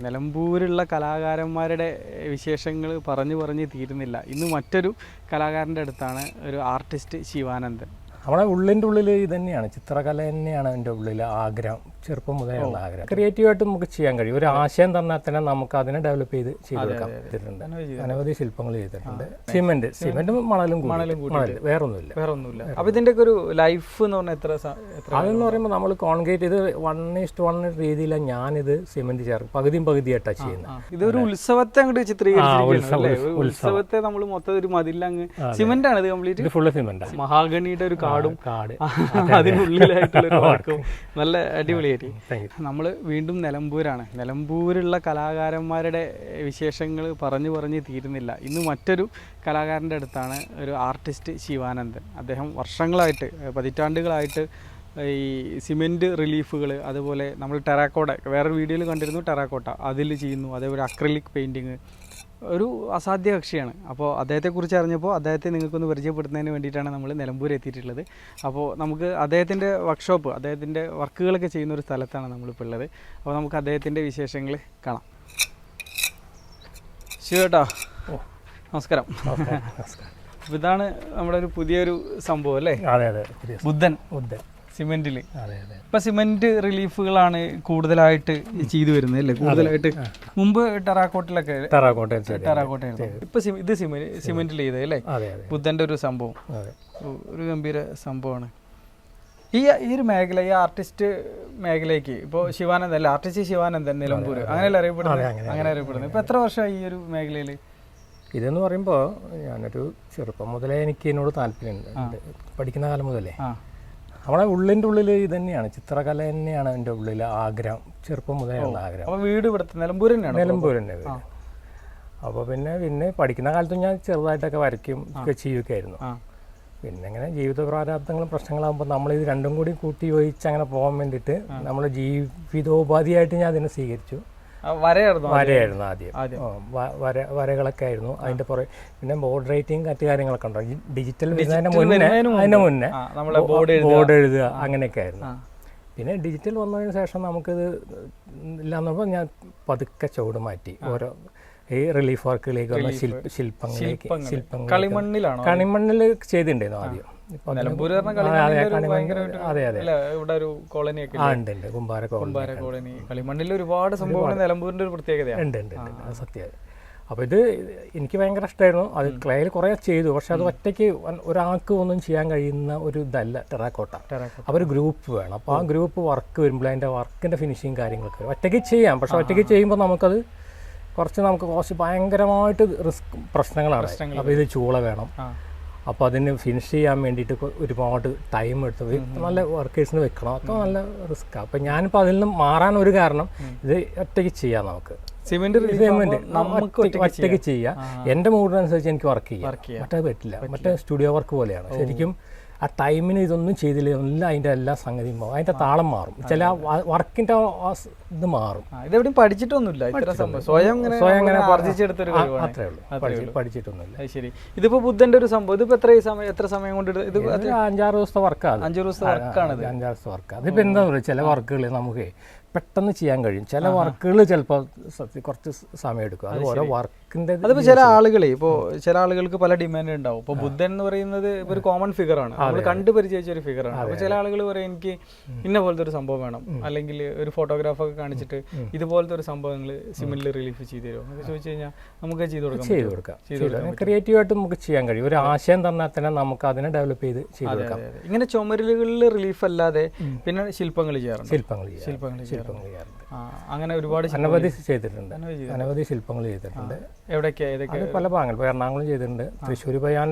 നിലമ്പൂരുള്ള കലാകാരന്മാരുടെ വിശേഷങ്ങൾ പറഞ്ഞ് തീരുന്നില്ല. ഇന്ന് മറ്റൊരു കലാകാരൻ്റെ അടുത്താണ്, ഒരു ആർട്ടിസ്റ്റ് ശിവാനന്ദൻ. നമ്മുടെ ഉള്ളിൻ്റെ ഉള്ളിൽ ഇത് തന്നെയാണ്, ചിത്രകല തന്നെയാണ് എൻ്റെ ഉള്ളിൽ ആഗ്രഹം, ചെറുപ്പം മുതലുള്ള ആഗ്രഹം. ക്രിയേറ്റീവായിട്ട് നമുക്ക് ചെയ്യാൻ കഴിയും. ഒരു ആശയം തന്നാൽ തന്നെ നമുക്ക് അതിനെ ഡെവലപ്പ് ചെയ്തെടുക്കാൻ പറ്റിയിട്ടുണ്ട്. അനവധി ശില്പങ്ങൾ ചെയ്തിട്ടുണ്ട്. സിമെന്റും മണലും വേറൊന്നുമില്ല. അപ്പൊ ഇതിന്റെ ഒരു ലൈഫ് എന്ന് പറഞ്ഞാൽ എത്ര? അതെന്ന് പറയുമ്പോൾ നമ്മൾ കോൺക്രീറ്റ് ഇത് 1:1 രീതിയിലാണ് ഞാനിത് സിമെന്റ് ചേർക്കും, പകുതിയായിട്ടാണ് ചെയ്യുന്നത്. ഇതൊരു ഉത്സവത്തെ അങ്ങോട്ട് ചിത്രീകരിച്ചിരിക്കുകയാണ്. ഉത്സവത്തെ നമ്മൾ മൊത്തം ഒരു മതിലങ്ങ് സിമെന്റ് ആണ് ഇത് കംപ്ലീറ്റ്, ഫുള്ള് സിമെന്റ്. മഹാഗണിയുടെ ഒരു കാട് അതിനുള്ളിലായിട്ടുള്ള വർക്കും നല്ല അടിപൊളിയായിട്ട്. നമ്മൾ വീണ്ടും നിലമ്പൂരുള്ള കലാകാരന്മാരുടെ വിശേഷങ്ങൾ പറഞ്ഞ് തീരുന്നില്ല. ഇന്ന് മറ്റൊരു കലാകാരൻ്റെ അടുത്താണ്, ഒരു ആർട്ടിസ്റ്റ് ശിവാനന്ദൻ. അദ്ദേഹം വർഷങ്ങളായിട്ട്, പതിറ്റാണ്ടുകളായിട്ട് ഈ സിമെൻറ്റ് റിലീഫുകൾ, അതുപോലെ നമ്മൾ ടെറാക്കോട്ട, വേറൊരു വീഡിയോയിൽ കണ്ടിരുന്നു, ടെറാക്കോട്ട അതിൽ ചെയ്യുന്നു. അതേപോലെ അക്രിലിക് പെയിൻറ്റിങ്, ഒരു അസാധ്യ കക്ഷിയാണ്. അപ്പോൾ അദ്ദേഹത്തെക്കുറിച്ച് അറിഞ്ഞപ്പോൾ അദ്ദേഹത്തെ നിങ്ങൾക്കൊന്ന് പരിചയപ്പെടുത്തുന്നതിന് വേണ്ടിയിട്ടാണ് നമ്മൾ നിലമ്പൂർ എത്തിയിട്ടുള്ളത്. അപ്പോൾ നമുക്ക് അദ്ദേഹത്തിൻ്റെ വർക്ക്ഷോപ്പ്, അദ്ദേഹത്തിൻ്റെ വർക്കുകളൊക്കെ ചെയ്യുന്ന ഒരു സ്ഥലത്താണ് നമ്മളിപ്പോൾ ഉള്ളത്. അപ്പോൾ നമുക്ക് അദ്ദേഹത്തിൻ്റെ വിശേഷങ്ങൾ കാണാം. ശിവേട്ടാ, നമസ്കാരം. അപ്പോൾ ഇതാണ് നമ്മുടെ ഒരു പുതിയൊരു സംഭവം അല്ലേ? ബുദ്ധൻ സിമെന്റിൽ. ഇപ്പൊ സിമെന്റ് റിലീഫുകളാണ് കൂടുതലായിട്ട് ചെയ്തു വരുന്നത് അല്ലേ? കൂടുതലായിട്ട് മുമ്പ് ടെറാക്കോട്ടയായിരുന്നു. ഇപ്പൊ ഇത് സിമെന്റിൽ ചെയ്തത് അല്ലേ? ബുദ്ധന്റെ ഒരു സംഭവം, ഒരു ഗംഭീര സംഭവമാണ്. ഈ ഒരു മേഖല, ഈ ആർട്ടിസ്റ്റ് മേഖലയ്ക്ക് ഇപ്പോൾ ശിവാനന്ദൻ അല്ല, ആർട്ടിസ്റ്റ് ശിവാനന്ദൻ നിലമ്പൂർ അങ്ങനെയല്ല അറിയപ്പെടുന്നത്. ഇപ്പൊ എത്ര വർഷമായി ഈ ഒരു മേഖലയിൽ? ഇതെന്ന് പറയുമ്പോൾ ഞാനൊരു ചെറുപ്പം മുതലേ എനിക്ക് ഇതിനോട് താല്പര്യമുണ്ട്, പഠിക്കുന്ന കാലം മുതലേ. നമ്മുടെ ഉള്ളിൻ്റെ ഉള്ളിൽ ഇത് തന്നെയാണ്, ചിത്രകല തന്നെയാണ് എൻ്റെ ഉള്ളിൽ ആഗ്രഹം, ചെറുപ്പം മുതലുള്ള ആഗ്രഹം. അപ്പോൾ വീട് ഇവിടെ നിലമ്പൂർ തന്നെയാണ്? നിലമ്പൂർ തന്നെ വീട്. അപ്പോൾ പിന്നെ പഠിക്കുന്ന കാലത്തും ഞാൻ ചെറുതായിട്ടൊക്കെ വരയ്ക്കും ഒക്കെ ചെയ്യുകയൊക്കെ ആയിരുന്നു. പിന്നെ ഇങ്ങനെ ജീവിത പ്രാരാബ്ദങ്ങളും പ്രശ്നങ്ങളാകുമ്പോൾ നമ്മളിത് രണ്ടും കൂടി കൂട്ടി യോജിച്ച് അങ്ങനെ പോകാൻ വേണ്ടിയിട്ട് നമ്മൾ ജീവിതോപാധിയായിട്ട് ഞാൻ അതിനെ സ്വീകരിച്ചു. വരയായിരുന്നു ആദ്യം, വരകളൊക്കെ ആയിരുന്നു അതിന്റെ പുറകെ. പിന്നെ ബോർഡ് റൈറ്റിംഗ് മറ്റു കാര്യങ്ങളൊക്കെ ഉണ്ടോ, ഡിജിറ്റൽ അതിന്റെ മുന്നേ ബോർഡ് എഴുതുക അങ്ങനെയൊക്കെ ആയിരുന്നു. പിന്നെ ഡിജിറ്റൽ വന്നതിന് ശേഷം നമുക്കിത് ഇല്ലാന്ന് പറഞ്ഞാൽ ഞാൻ പതുക്കെ ചുവട് മാറ്റി ഓരോ ഈ റിലീഫ് വർക്കുകളിലേക്ക് വന്ന ശില്പങ്ങളിലേക്ക്. കളിമണ്ണിൽ ചെയ്തിട്ടുണ്ടായിരുന്നു ആദ്യം. കളിമണ്ണിൽ ഒരുപാട് സംഭവങ്ങൾ നിലമ്പൂരിന്റെ ഒരു പ്രത്യേകതയാണ്. സത്യം. അപ്പോൾ ഇത് എനിക്ക് ഭയങ്കര ഇഷ്ടമായിരുന്നു. അത് ക്ലേയിൽ കുറേ ചെയ്തു, പക്ഷെ അത് ഒറ്റയ്ക്ക് ഒരാൾക്ക് ഒന്നും ചെയ്യാൻ കഴിയുന്ന ഒരു ഇതല്ല ടെറാക്കോട്ട. അപ്പോൾ ഒരു ഗ്രൂപ്പ് വേണം. അപ്പോൾ ആ ഗ്രൂപ്പ് വർക്ക് വരുമ്പോൾ അതിൻ്റെ വർക്കിൻ്റെ ഫിനിഷിങ് കാര്യങ്ങളൊക്കെ ഒറ്റയ്ക്ക് ചെയ്യാം. പക്ഷെ ഒറ്റയ്ക്ക് ചെയ്യുമ്പോൾ നമുക്ക് ഭയങ്കരമായിട്ട് റിസ്ക് പ്രശ്നങ്ങളാണ്. അപ്പോൾ ഇത് ചൂള വേണം. അപ്പോൾ അതിന് ഫിനിഷ് ചെയ്യാൻ വേണ്ടിയിട്ട് ഒരുപാട് ടൈം എടുത്ത് നല്ല വർക്കേഴ്സിന് വെക്കണം. ഒക്കെ നല്ല റിസ്ക്കാണ്. അപ്പോൾ ഞാനിപ്പോൾ അതിൽ നിന്ന് മാറാൻ ഒരു കാരണം, ഇത് ഒറ്റയ്ക്ക് ചെയ്യാം, നമുക്ക് സിമെന്റ് ഒറ്റയ്ക്ക് ചെയ്യാം. എൻ്റെ മൂഡിനനുസരിച്ച് എനിക്ക് വർക്ക് ചെയ്യാം. മറ്റേ പറ്റില്ല, മറ്റേ സ്റ്റുഡിയോ വർക്ക് പോലെയാണ്. ശരിക്കും ആ ടൈമിന് ഇതൊന്നും ചെയ്തില്ല, എല്ലാം അതിൻ്റെ എല്ലാ സംഗതിയും മാറും, അതിൻ്റെ താളം മാറും, ചില വർക്കിൻ്റെ ഇത് മാറും. ഇതെവിടെയും പഠിച്ചിട്ടൊന്നുമില്ല, സ്വയം അത്രേ ഉള്ളൂ, പഠിച്ചിട്ടൊന്നുമില്ല. ശരി. ഇതിപ്പോ ബുദ്ധന്റെ ഒരു സംഭവം, ഇതിപ്പോ എത്ര സമയം കൊണ്ട്? ഇത് 5-6 ദിവസത്തെ വർക്കാണ്. 5 ദിവസത്തെ വർക്കാണ്. 5-6 ദിവസത്തെ വർക്കാണ്. അതിപ്പോൾ എന്താ പറയുക, ചില വർക്കുകൾ നമുക്ക് പെട്ടെന്ന് ചെയ്യാൻ കഴിയും, ചില വർക്കുകൾ ചിലപ്പോൾ കുറച്ച് സമയം എടുക്കും. അത് ഓരോ വർക്കിന്റെ. അതിപ്പോൾ ചില ആളുകളെ, ഇപ്പോൾ ചില ആളുകൾക്ക് പല ഡിമാൻഡ് ഉണ്ടാവും. ഇപ്പോൾ ബുദ്ധൻ എന്ന് പറയുന്നത് ഒരു കോമൺ ഫിഗർ ആണ്, നമ്മൾ കണ്ടു പരിചയിച്ച ഒരു ഫിഗർ ആണ്. അപ്പോൾ ചില ആളുകൾ പറയും എനിക്ക് ഇന്ന പോലത്തെ ഒരു സംഭവം വേണം, അല്ലെങ്കിൽ ഒരു ഫോട്ടോഗ്രാഫൊക്കെ കാണിച്ചിട്ട് ഇതുപോലത്തെ ഒരു സംഭവങ്ങൾ സിമെന്റിൽ റിലീഫ് ചെയ്ത് തരുമോ എന്നൊക്കെ ചോദിച്ചു കഴിഞ്ഞാൽ നമുക്ക് ചെയ്ത് കൊടുക്കാം. ക്രിയേറ്റീവായിട്ട് നമുക്ക് ചെയ്യാൻ കഴിയും. ഒരു ആശയം തന്നാൽ തന്നെ നമുക്ക് അതിനെ ഡെവലപ്പ് ചെയ്ത് ഇങ്ങനെ ചുമരുകളിൽ റിലീഫ് അല്ലാതെ പിന്നെ ശില്പങ്ങൾ ചെയ്യാറുണ്ട്. ശില്പങ്ങൾ അങ്ങനെ ഒരുപാട് അനവധി ചെയ്തിട്ടുണ്ട്. അനവധി ശില്പങ്ങൾ ചെയ്തിട്ടുണ്ട്. എവിടെയൊക്കെ പല ഭാഗങ്ങൾ. എറണാകുളം ചെയ്തിട്ടുണ്ട്. തൃശ്ശൂർ ഇപ്പോൾ ഞാൻ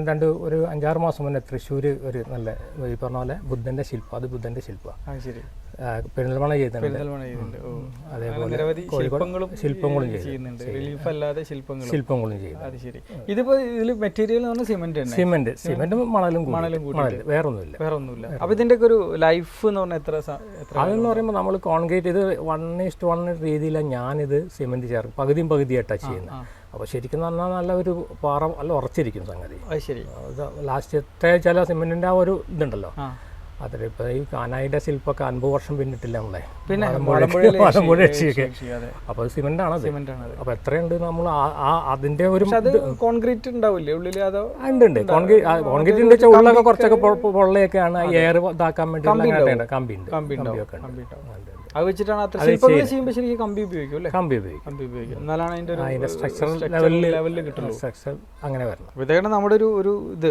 ഒരു 5-6 മാസം മുന്നേ തൃശ്ശൂർ ഒരു നല്ല ഈ പറഞ്ഞ പോലെ ബുദ്ധന്റെ ശില്പം, അത് ബുദ്ധന്റെ ശില്പമാണ്. പെരിന്തൽമണ്ണ ചെയ്തിട്ടുണ്ട്. അതേപോലെ ശില്പങ്ങളും ചെയ്യുന്നുണ്ട്. ശില്പങ്ങളും ചെയ്യുന്നു. ഇതിപ്പോ ഇതിൽ മെറ്റീരിയൽ സിമെന്റും മണലും വേറൊന്നുമില്ല. അപ്പൊ ഇതിന്റെ ഒരു ലൈഫ് എന്ന് പറഞ്ഞാൽ എത്ര? അതെന്ന് പറയുമ്പോൾ നമ്മൾ കോൺക്രീറ്റ് ഇത് 1:1 രീതിയിലാണ് ഞാനിത് സിമെന്റ് ചേർക്കും, പകുതിയായിട്ടാണ് ചെയ്യുന്നത്. അപ്പോൾ ശരിക്കും പറഞ്ഞാൽ നല്ല ഒരു പാറ നല്ല ഉറച്ചിരിക്കും സംഗതി. ശരി. ലാസ്റ്റ് ചില സിമെന്റിന്റെ ആ ഒരു ഇതുണ്ടല്ലോ, അതിലിപ്പോൾ ഈ കാനായിയുടെ ശില്പമൊക്കെ 50 വർഷം പിന്നിട്ടില്ല നമ്മളെ. പിന്നെ മലമ്പുഴ രക്ഷിയൊക്കെ. അപ്പോൾ സിമെൻ്റാണ് അത്. അപ്പോൾ എത്രയുണ്ട് നമ്മൾ അതിൻ്റെ ഒരു കോൺക്രീറ്റ് ഉണ്ടാവില്ലേ ഉള്ളിൽ? അതോ ഉണ്ട് കോൺക്രീറ്റിൻ്റെ ഉള്ളൊക്കെ കുറച്ചൊക്കെ പൊള്ളയൊക്കെയാണ് എയർ ഇതാക്കാൻ വേണ്ടി കമ്പിയൊക്കെ ഉണ്ട്. അത് വെച്ചിട്ടാണ് അത്ര ശില്പങ്ങൾ ചെയ്യുമ്പോൾ ശരിക്കും കമ്പി ഉപയോഗിക്കും അല്ലേ? കമ്പി ഉപയോഗിക്കും. എന്നാലാണ് അതിൻ്റെ സ്ട്രക്ചറൽ ലെവലിൽ കിട്ടുള്ളൂ. സ്ട്രക്ചർ അങ്ങനെ വരണം. ഇതാണ് നമ്മുടെ ഒരു ഇത്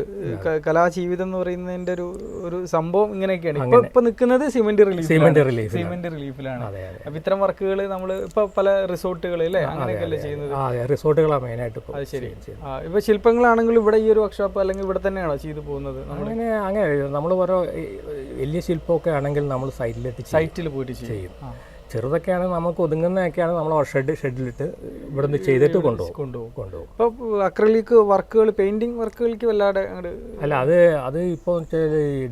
കലാജീവിതം എന്ന് പറയുന്നതിന്റെ ഒരു സംഭവം ഇങ്ങനെയൊക്കെയാണ്. ഇപ്പൊ നിൽക്കുന്നത് സിമെന്റ് റിലീഫിലാണ്. അപ്പൊ ഇത്തരം വർക്കുകൾ നമ്മൾ ഇപ്പൊ പല റിസോർട്ടുകൾ അല്ലേ അങ്ങനെയൊക്കെയല്ലേ ചെയ്യുന്നത്? റിസോർട്ടുകളാണ് മെയിനായിട്ട്. അത് ശരി. ഇപ്പൊ ശില്പങ്ങളാണെങ്കിലും ഇവിടെ ഈ ഒരു വർക്ക്ഷോപ്പ് അല്ലെങ്കിൽ ഇവിടെ തന്നെയാണോ ചെയ്തു പോകുന്നത്? അങ്ങനെ നമ്മൾ ഓരോ വലിയ ശില്പമൊക്കെ ആണെങ്കിൽ നമ്മൾ സൈറ്റിൽ പോയിട്ട് ചെയ്യും. ചെറുതൊക്കെയാണ് നമുക്ക് ഒതുങ്ങുന്നതൊക്കെയാണ് നമ്മൾ ഷെഡിലിട്ട് ഇവിടെ നിന്ന് ചെയ്തിട്ട് കൊണ്ടുപോകും. ഇപ്പോൾ അക്രലിക് വർക്കുകൾ, പെയിന്റിങ് വർക്കുകൾക്ക് വല്ലാതെ അല്ല, അത് ഇപ്പോൾ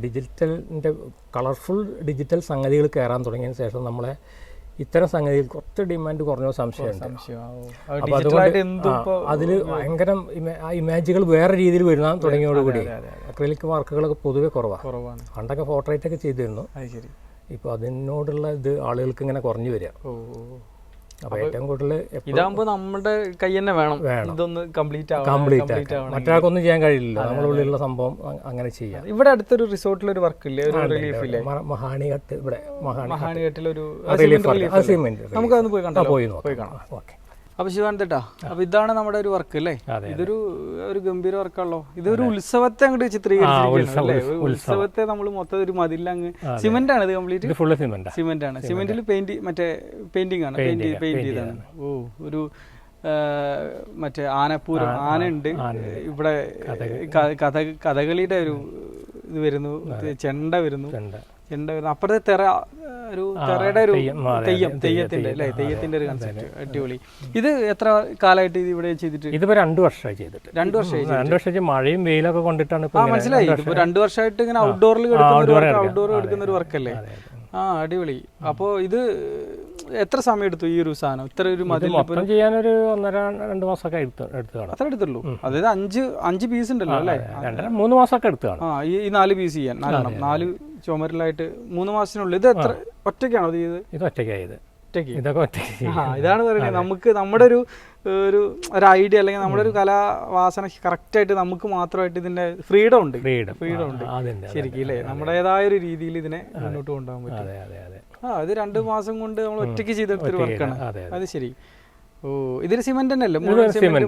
ഡിജിറ്റലിൻ്റെ കളർഫുൾ ഡിജിറ്റൽ സംഗതികൾ കയറാൻ തുടങ്ങിയതിന് ശേഷം നമ്മളെ ഇത്തരം സംഗതികൾ കുറച്ച് ഡിമാൻഡ് കുറഞ്ഞ സംശയമുണ്ട്. അപ്പോൾ അതുകൊണ്ട് അതിൽ ഭയങ്കര ഇമേജുകൾ വേറെ രീതിയിൽ വരുന്ന തുടങ്ങിയോടുകൂടി അക്രലിക് വർക്കുകളൊക്കെ പൊതുവെ കുറവാണ്. പണ്ടൊക്കെ പോർട്രേറ്റൊക്കെ ചെയ്തിരുന്നു. ഇപ്പോൾ അതിനോടുള്ള ഇത് ആളുകൾക്ക് ഇങ്ങനെ കുറഞ്ഞു വരിക. അപ്പോൾ ഏറ്റവും കൂടുതൽ ഇതാകുമ്പോൾ നമ്മുടെ കൈ തന്നെ വേണം ഇതൊന്ന് കംപ്ലീറ്റ് മറ്റൊരാൾക്കൊന്നും ചെയ്യാൻ കഴിയില്ലല്ലോ. നമ്മുടെ ഉള്ളിലുള്ള സംഭവം അങ്ങനെ ചെയ്യാം. ഇവിടെ അടുത്തൊരു റിസോർട്ടിൽ ഒരു വർക്ക് ഇല്ലേ, ഒരു റിലീഫ് ഇല്ലേ? മഹാണിഘട്ട്. ഇവിടെ മഹാണിഘട്ടിലൊരു നമുക്കതൊന്ന് പോയി കാണാം. ഓക്കെ. അപ്പൊ ശിവാനന്ദേട്ടാ, അപ്പൊ ഇതാണ് നമ്മുടെ ഒരു വർക്ക് അല്ലേ? ഇതൊരു ഗംഭീര വർക്കാണല്ലോ. ഇതൊരു ഉത്സവത്തെ അങ്ങോട്ട് ചിത്രീകരിച്ചിരിക്കുകയാണ്. ഉത്സവത്തെ നമ്മൾ മൊത്തം ഒരു മതിലങ്ങ് സിമെന്റ് ആണ് ഇത് കംപ്ലീറ്റ്. സിമെന്റ് ആണ്. സിമെന്റിൽ പെയിന്റിംഗ് ആണ്. പെയിന്റ് ചെയ്താണ്. ഒരു മറ്റേ ആനപ്പൂരം, ആനയുണ്ട് ഇവിടെ. കഥകളിയുടെ ഒരു ഇത് വരുന്നു, ചെണ്ട വരുന്നു. അപ്പുറത്തെ തെറയുടെ ഒരു തെയ്യത്തിന്റെ ഒരു കൺസെപ്റ്റ്. അടിപൊളി. ഇത് എത്ര കാലമായിട്ട് ഇത് ഇവിടെ ചെയ്തിട്ട്? ഇതിപ്പോ 2 വർഷമായി ചെയ്തിട്ട്. 2 വർഷമായി. മഴയും വെയിലൊക്കെ കൊണ്ടിട്ടാണ്. മനസ്സിലായി. ഇതിപ്പോ 2 വർഷമായിട്ട് ഇങ്ങനെ ഔട്ട്ഡോർ എടുക്കുന്ന ഒരു വർക്കല്ലേ? അടിപൊളി. അപ്പോ ഇത് എത്ര സമയം എടുത്തു ഈ ഒരു സാധനം? ഇത്ര ഒരു മതിൽ ചെയ്യാനൊരു 1.5-2 മാസമൊക്കെ എടുത്തു. അത്ര എടുത്തുള്ളൂ? അതായത് 5 പീസ് ഉണ്ടല്ലോ അല്ലേ? 2-3 മാസമൊക്കെ എടുത്താണ്. ഈ 4 പീസ് ചെയ്യാൻ 4 ചുമരിലായിട്ട് 3 മാസത്തിനുള്ളിൽ. ഇത് എത്ര ഒറ്റയ്ക്കാണോ ചെയ്തത്? ഇത് ഒറ്റയ്ക്കായത്. ഇതാണ് പറയുന്നത്. നമുക്ക് നമ്മുടെ ഒരു ഐഡിയ അല്ലെങ്കിൽ നമ്മുടെ ഒരു കലാവാസന കറക്റ്റായിട്ട് നമുക്ക് മാത്രമായിട്ട് ഇതിന്റെ ഫ്രീഡം ഉണ്ട്. ശരിക്കും അല്ലേ? നമ്മുടേതായ ഒരു രീതിയിൽ ഇതിനെ മുന്നോട്ട് കൊണ്ടുപോകാൻ പറ്റും. ഇത് 2 മാസം കൊണ്ട് നമ്മൾ ഒറ്റയ്ക്ക് ചെയ്തെടുത്തൊരു വർക്കാണ്. അത് ശരി. ഇതിൽ സിമെന്റ് തന്നെ അല്ലേ?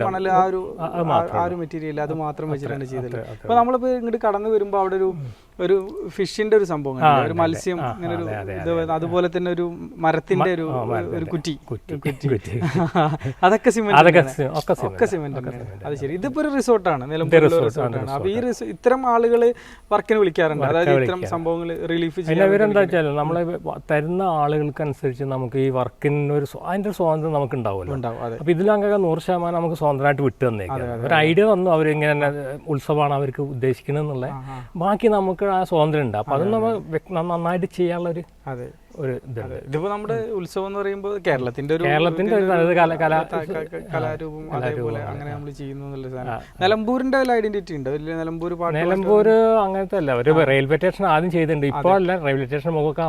മണൽ, ആ ഒരു മെറ്റീരിയൽ അത് മാത്രം വെച്ചിട്ടാണ് ചെയ്തത്. അപ്പൊ നമ്മളിപ്പോ ഇങ്ങോട്ട് കടന്നു വരുമ്പോ അവിടെ ഒരു ഫിഷിന്റെ ഒരു സംഭവം, ഒരു മത്സ്യം ഇങ്ങനെ ഒരു ഇത്, അതുപോലെ തന്നെ ഒരു മരത്തിന്റെ ഒരു കുറ്റി അതൊക്കെ സിമെന്റ്. അത് ശരി. ഇതിപ്പോ ഒരു റിസോർട്ടാണ്, നിലമ്പൂരിലെ റിസോർട്ടാണ്. അപ്പൊ ഈ ഇത്തരം ആളുകൾ വർക്കിന് വിളിക്കാറുണ്ട്, അതായത് ഇത്തരം സംഭവങ്ങൾ റിലീഫ് ചെയ്യാൻ. എന്താ വെച്ചാൽ നമ്മളെ തരുന്ന ആളുകൾക്കനുസരിച്ച് നമുക്ക് ഈ വർക്കിന് അതിന്റെ സ്വാതന്ത്ര്യം നമുക്ക് ഉണ്ടാവുമല്ലോ. അപ്പൊ ഇതിലങ്ങനെ 100% നമുക്ക് സ്വന്തമായിട്ട് വിട്ടു തന്നേക്കാം. ഒരു ഐഡിയ തന്നു, അവരിങ്ങനെ ഉത്സവമാണ് അവർക്ക് ഉദ്ദേശിക്കുന്നത് എന്നുള്ള. ബാക്കി നമുക്ക് ആ സ്വാതന്ത്ര്യം ഉണ്ട്. അപ്പൊ അത് നമ്മൾ നന്നായിട്ട് ചെയ്യാനുള്ള ഒരു ഇതിപ്പോ നമ്മുടെ ഉത്സവം എന്ന് പറയുമ്പോൾ കേരളത്തിന്റെ കലാരൂപം, അതേപോലെ അങ്ങനെ നമ്മൾ ചെയ്യുന്നു എന്നുള്ള സാധനം. നിലമ്പൂരിന്റെ ഐഡന്റിറ്റി ഉണ്ട്. നിലമ്പൂർ അങ്ങനത്തെ അല്ല, ഒരു റെയിൽവേ സ്റ്റേഷൻ ആദ്യം ചെയ്തിട്ടുണ്ട്. ഇപ്പൊ അല്ല, റെയിൽവേ സ്റ്റേഷൻ മുഖമൊക്കെ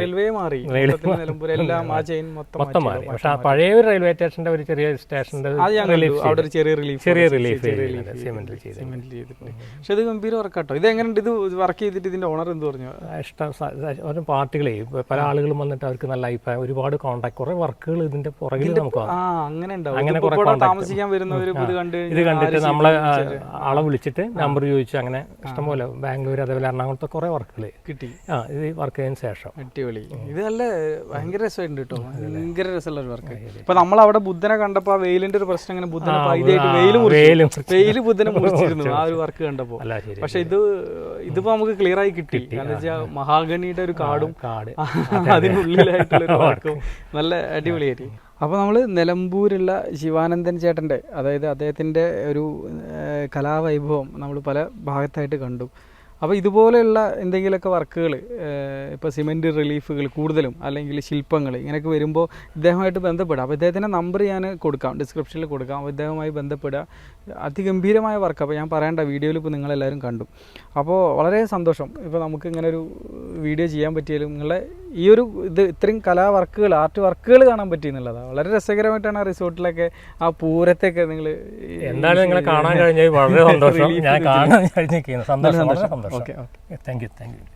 റെയിൽവേ മാറി. നിലമ്പൂർ എല്ലാം ആ ചെയിൻ മൊത്തം മാറി. പക്ഷെ ആ പഴയ ഒരു റെയിൽവേ സ്റ്റേഷന്റെ ഒരു ചെറിയ സ്റ്റേഷന്റെ അവിടെ ഒരു ചെറിയ റിലീഫ് സിമെന്റിൽ ചെയ്തിട്ടുണ്ട്. പക്ഷെ ഇത് ഗംഭീര വർക്കാട്ടോ. ഇത് എങ്ങനെയുണ്ട്? ഇത് വർക്ക് ചെയ്തിട്ട് ഇതിന്റെ ഓണർ എന്ത് പറഞ്ഞു? ഇഷ്ടം. ഓരോ പാർട്ടികളെ പല ആളുകളും വന്നിട്ട് അവർക്ക് നല്ല അഭിപ്രായം, ഒരുപാട് കോൺടാക്ട്, കുറെ വർക്കുകൾ ഇതിന്റെ പുറകിൽ നമുക്ക് അങ്ങനെ താമസിക്കാൻ വരുന്നവർ ഇത് കണ്ടിട്ട് നമ്മളെ ആളെ വിളിച്ചിട്ട് നമ്പർ ചോദിച്ചു. അങ്ങനെ ഇഷ്ടംപോലെ ബാംഗ്ലൂർ, അതേപോലെ എറണാകുളത്തെ കുറെ വർക്കുകൾ കിട്ടി. ഇത് വർക്ക് ചെയ്തതിന് ശേഷം അടിപൊളി. ഇത് നല്ല ഭയങ്കര രസമുണ്ട് കേട്ടോ. ഭയങ്കര രസമുള്ള ഒരു വർക്ക്. ഇപ്പൊ നമ്മൾ അവിടെ ബുദ്ധനെ കണ്ടപ്പോ ആ വെയിലിന്റെ ഒരു പ്രശ്നം, ഇങ്ങനെ ബുദ്ധനെ വെയിൽ ബുദ്ധനെ മുറിച്ചിരുന്നു ആ ഒരു വർക്ക് കണ്ടപ്പോ. പക്ഷെ ഇതിപ്പോ നമുക്ക് ക്ലിയർ ആയി കിട്ടി. കാരണം വെച്ചാൽ മഹാഗണിയുടെ ഒരു കാട് അതിനുള്ളിലായിട്ടുള്ള വർക്കും നല്ല അടിപൊളിയായിട്ട്. അപ്പോൾ നമ്മൾ നിലമ്പൂരുള്ള ശിവാനന്ദൻ ചേട്ടൻ്റെ, അതായത് അദ്ദേഹത്തിൻ്റെ ഒരു കലാവൈഭവം നമ്മൾ പല ഭാഗത്തായിട്ട് കണ്ടു. അപ്പോൾ ഇതുപോലെയുള്ള എന്തെങ്കിലുമൊക്കെ വർക്കുകൾ ഇപ്പോൾ സിമെൻറ്റ് റിലീഫുകൾ കൂടുതലും അല്ലെങ്കിൽ ശില്പങ്ങൾ ഇങ്ങനെയൊക്കെ വരുമ്പോൾ ഇദ്ദേഹമായിട്ട് ബന്ധപ്പെടുക. അപ്പോൾ ഇദ്ദേഹത്തിൻ്റെ നമ്പർ ഞാൻ കൊടുക്കാം, ഡിസ്ക്രിപ്ഷനിൽ കൊടുക്കാം. അപ്പോൾ ഇദ്ദേഹവുമായി ബന്ധപ്പെടുക. അതിഗംഭീരമായ വർക്ക്. അപ്പോൾ ഞാൻ പറയേണ്ട വീഡിയോയിൽ ഇപ്പോൾ നിങ്ങളെല്ലാവരും കണ്ടു. അപ്പോൾ വളരെ സന്തോഷം ഇപ്പോൾ നമുക്ക് ഇങ്ങനെ ഒരു വീഡിയോ ചെയ്യാൻ പറ്റിയാലും നിങ്ങളെ ഈ ഒരു ഇത്രയും കലാവർക്കുകൾ, ആർട്ട് വർക്കുകൾ കാണാൻ പറ്റിയെന്നുള്ളതാണ്. വളരെ രസകരമായിട്ടാണ് ആ റിസോർട്ടിലൊക്കെ ആ പൂരത്തെയൊക്കെ നിങ്ങൾ എന്താണ് നിങ്ങളെ കാണാൻ കഴിഞ്ഞാൽ വളരെ സന്തോഷം. ഞാൻ കാണാൻ കഴിഞ്ഞിരിക്കുന്നു. സന്തോഷം. Okay thank you.